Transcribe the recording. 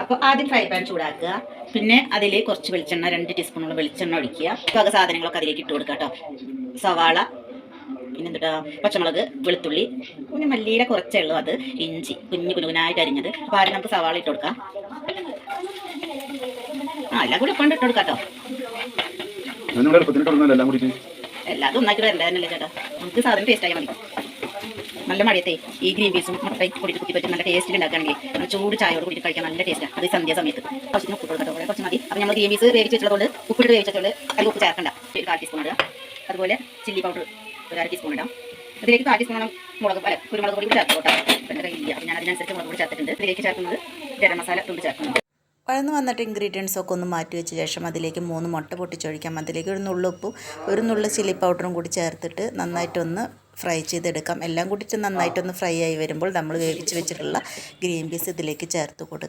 അപ്പോൾ ആദ്യം fry pan ചൂടാക്കുക. പിന്നെ അതിൽ കുറച്ച് വെളിച്ചെണ്ണ, 2 ടീസ്പൂണോളം വെളിച്ചെണ്ണ ഒഴിക്കുക. വക സാധനങ്ങളൊക്കെ അതിലേക്ക് ഇട്ട് കൊടുക്കുക കേട്ടോ. സവാള, പിന്നെ എന്തുട്ടാ, പച്ചമുളക്, വെളുത്തുള്ളി, പിന്നെ മല്ലിയില കുറച്ചേ ഉള്ളൂ, അത് ഇഞ്ചി കുനുകുനായിട്ട് അരിഞ്ഞത്. അപ്പോൾ ആദ്യം നമുക്ക് സവാള ഇട്ട് കൊടുക്കാം. എല്ലാം കൂടി ഇപ്പം ഇട്ട് കൊടുക്കാം കേട്ടോ. എല്ലാതും ഒന്നാക്കി വരണ്ടല്ലേ ചേട്ടാ, നമുക്ക് സാധനം ടേസ്റ്റ് ആയാൽ മതി. നല്ല മഴയത്തെ ഈ ഗ്രീൻ പീസും മുട്ടയും കൂടിയിട്ട് കുത്തി പറ്റും നല്ല ടേസ്റ്റിൽ ഉണ്ടാക്കുകയാണെങ്കിൽ നമ്മൾ ചൂട് ചായയോട് കൂടി കഴിക്കാൻ നല്ല ടേസ്റ്റാണ്. അത് സന്ധ്യ സമയത്ത് ആവശ്യത്തിന് ഉപ്പ് കൊടുക്കട്ടോ, കുറച്ച് മതി. അപ്പോൾ നമ്മൾ ഗ്രീൻ പീസ് വേവിച്ച് വെച്ചതുകൊണ്ട് ഉപ്പിട്ട് വേവിച്ചതുകൊണ്ട് അതിൽ ഉപ്പ് ചേർക്കണ്ട. 1/4 ടീസ്പൂൺ ഇടുക. അതുപോലെ ചില്ലി പൗഡർ 1/2 ടീസ്പൂൺ ഇടാം. അതിലേക്ക് 1/4 ടീസ്പൂണോളം കുരുമുളക് പൊടി ചേർത്ത് കൊടുക്കാം. എൻ്റെ കയ്യില്ല, അപ്പോൾ ഞാൻ അതിനനുസരിച്ച് മുളക് പൊടി ചേർത്തിട്ടുണ്ട്. ഇതിലേക്ക് ചേർക്കുന്നത് ഗരം മസാല തൂണ്ട് ചേർക്കുന്നുണ്ട്. വഴന്ന് വന്നിട്ട് ഇൻഗ്രീഡിയൻസൊക്കെ ഒന്ന് മാറ്റി വെച്ച ശേഷം അതിലേക്ക് 3 മുട്ട പൊട്ടിച്ചൊഴിക്കാം. അതിലേക്ക് ഒരു നുള്ളുപ്പും ഒരു നുള്ളു ചില്ലി പൗഡറും കൂടി ചേർത്തിട്ട് നന്നായിട്ടൊന്ന് ഫ്രൈ ചെയ്തെടുക്കാം. എല്ലാം കൂടിയിട്ട് നന്നായിട്ടൊന്ന് ഫ്രൈ ആയി വരുമ്പോൾ നമ്മൾ വേവിച്ച് വെച്ചിട്ടുള്ള ഗ്രീൻ പീസ് ഇതിലേക്ക് ചേർത്ത് കൊടുക്കാം.